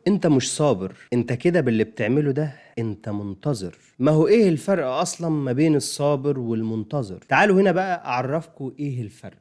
انت مش صابر، انت كده باللي بتعمله ده انت منتظر. ما هو ايه الفرق اصلا ما بين الصابر والمنتظر؟ تعالوا هنا بقى اعرفكم ايه الفرق.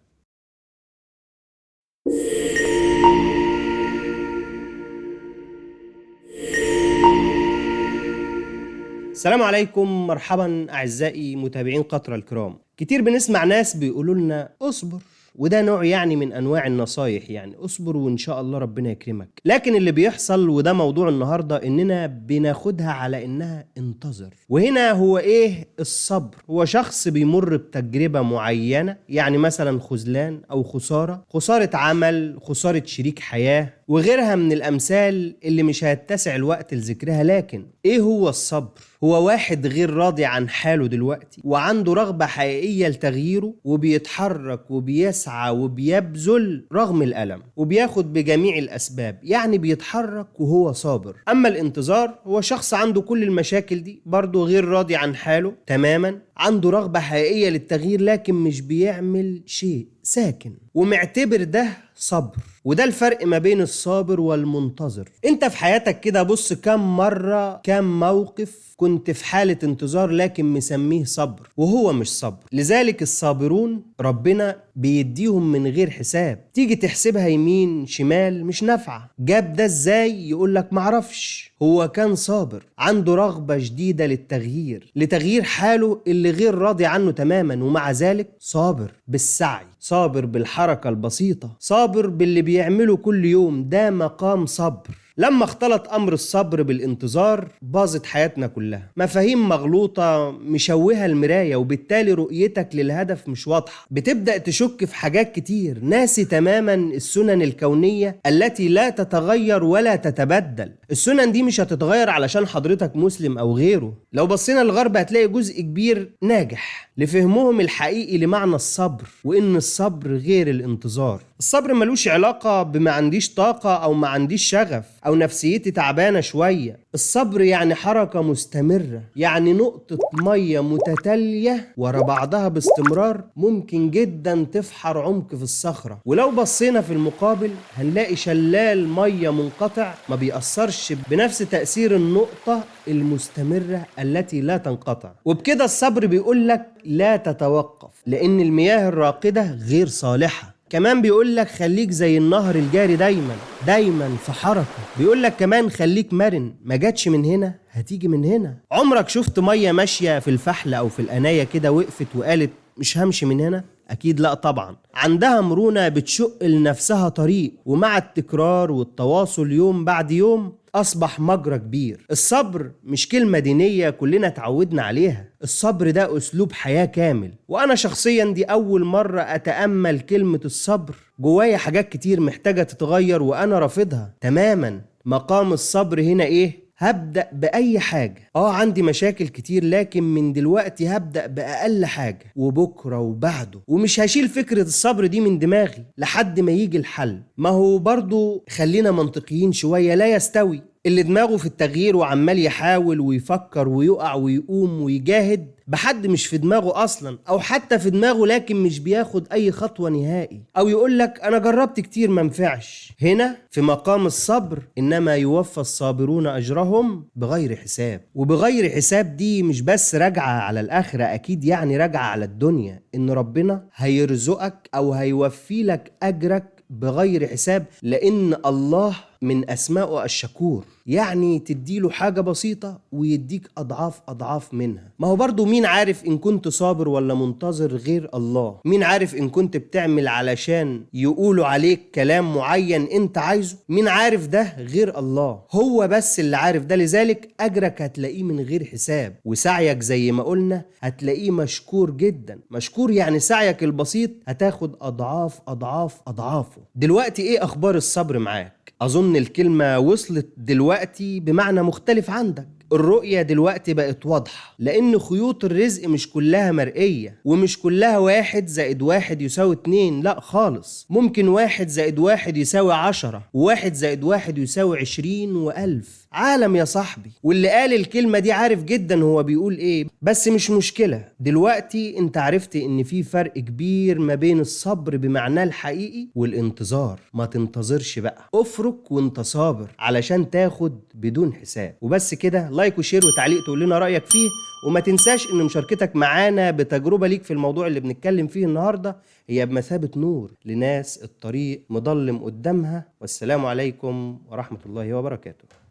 السلام عليكم، مرحبا اعزائي متابعين قطرة الكرام. كتير بنسمع ناس بيقولوا لنا اصبر، وده نوع من انواع النصايح، يعني اصبر وان شاء الله ربنا يكرمك. لكن اللي بيحصل، وده موضوع النهارده، اننا بناخدها على انها انتظر. وهنا هو ايه الصبر؟ هو شخص بيمر بتجربة معينة، يعني مثلا خذلان او خسارة عمل، خسارة شريك حياة وغيرها من الامثال اللي مش هيتسع الوقت لذكرها. لكن ايه هو الصبر؟ هو واحد غير راضي عن حاله دلوقتي وعنده رغبة حقيقية لتغييره، وبيتحرك وبيسعى وبيبذل رغم الألم، وبياخد بجميع الأسباب، يعني بيتحرك وهو صابر. أما الانتظار هو شخص عنده كل المشاكل دي، برضه غير راضي عن حاله تماما، عنده رغبة حقيقية للتغيير لكن مش بيعمل شيء، ساكن ومعتبر ده صبر. وده الفرق ما بين الصابر والمنتظر. انت في حياتك كده بص، كم مرة كم موقف كنت في حالة انتظار لكن مسميه صبر وهو مش صبر. لذلك الصابرون ربنا بيديهم من غير حساب، تيجي تحسبها يمين شمال مش نافعة. جاب ده ازاي؟ يقولك معرفش. هو كان صابر، عنده رغبة جديدة لتغيير حاله اللي غير راضي عنه تماما، ومع ذلك صابر بالسعي، صابر بالحركة البسيطة، صابر باللي بيعمله كل يوم. ده مقام صبر. لما اختلط أمر الصبر بالانتظار باظت حياتنا كلها. مفاهيم مغلوطة مشوهة المراية، وبالتالي رؤيتك للهدف مش واضحة. بتبدأ تشك في حاجات كتير، ناسي تماما السنن الكونية التي لا تتغير ولا تتبدل. السنن دي مش هتتغير علشان حضرتك مسلم أو غيره. لو بصينا للغرب هتلاقي جزء كبير ناجح لفهمهم الحقيقي لمعنى الصبر، وإن الصبر غير الانتظار. الصبر ملوش علاقة بما عنديش طاقة أو ما عنديش شغف أو نفسيتي تعبانة شوية. الصبر يعني حركة مستمرة، يعني نقطة مية متتالية ورا بعضها باستمرار ممكن جدا تفحر عمق في الصخرة. ولو بصينا في المقابل هنلاقي شلال مية منقطع ما بيأثرش بنفس تأثير النقطة المستمرة التي لا تنقطع. وبكده الصبر بيقولك لا تتوقف، لأن المياه الراقدة غير صالحة. كمان بيقولك خليك زي النهر الجاري، دايما في حركة. بيقولك كمان خليك مرن، ما جاتش من هنا هتيجي من هنا. عمرك شفت مية ماشية في الفحل أو في القناية كده وقفت وقالت مش همشي من هنا؟ أكيد لا طبعا. عندها مرونة، بتشق لنفسها طريق، ومع التكرار والتواصل يوم بعد يوم أصبح مجرى كبير. الصبر مش كلمة دينية كلنا تعودنا عليها، الصبر ده أسلوب حياة كامل. وأنا شخصيا دي أول مرة أتأمل كلمة الصبر. جوايا حاجات كتير محتاجة تتغير وأنا رافضها تماما. مقام الصبر هنا إيه؟ هبدأ بأي حاجة. عندي مشاكل كتير، لكن من دلوقتي هبدأ بأقل حاجة، وبكرة وبعده، ومش هشيل فكرة الصبر دي من دماغي لحد ما يجي الحل. ما هو برضو خلينا منطقيين شوية، لا يستوي اللي دماغه في التغيير وعمال يحاول ويفكر ويقع ويقوم ويجاهد بحد مش في دماغه أصلا، أو حتى في دماغه لكن مش بياخد أي خطوة نهائي، أو يقولك أنا جربت كتير منفعش. هنا في مقام الصبر إنما يوفى الصابرون أجرهم بغير حساب. وبغير حساب دي مش بس راجعة على الآخرة، أكيد يعني راجعة على الدنيا، إن ربنا هيرزقك أو هيوفي لك أجرك بغير حساب، لأن الله من أسمائه الشكور، يعني تديله حاجة بسيطة ويديك أضعاف منها. ما هو برضو مين عارف إن كنت صابر ولا منتظر غير الله؟ مين عارف إن كنت بتعمل علشان يقولوا عليك كلام معين أنت عايزه؟ مين عارف ده غير الله؟ هو بس اللي عارف ده. لذلك أجرك هتلاقيه من غير حساب، وسعيك زي ما قلنا هتلاقيه مشكور جدا. مشكور يعني سعيك البسيط هتاخد أضعافه. دلوقتي إيه أخبار الصبر معاك؟ أظن الكلمة وصلت دلوقتي بمعنى مختلف عندك. الرؤية دلوقتي بقت واضحة، لأن خيوط الرزق مش كلها مرئية، ومش كلها 1+1=2، لا خالص. ممكن 1+1 يساوي 10، و1+1 يساوي 20 و1000. عالم يا صاحبي، واللي قال الكلمة دي عارف جدا هو بيقول ايه. بس مش مشكلة، دلوقتي انت عرفت ان في فرق كبير ما بين الصبر بمعناه الحقيقي والانتظار. ما تنتظرش بقى، افرك وانت صابر علشان تاخد بدون حساب. وبس كده، لايك وشير وتعليق تقول لنا رأيك فيه، وما تنساش ان مشاركتك معانا بتجربة ليك في الموضوع اللي بنتكلم فيه النهاردة هي بمثابة نور لناس الطريق مظلم قدامها. والسلام عليكم ورحمة الله وبركاته.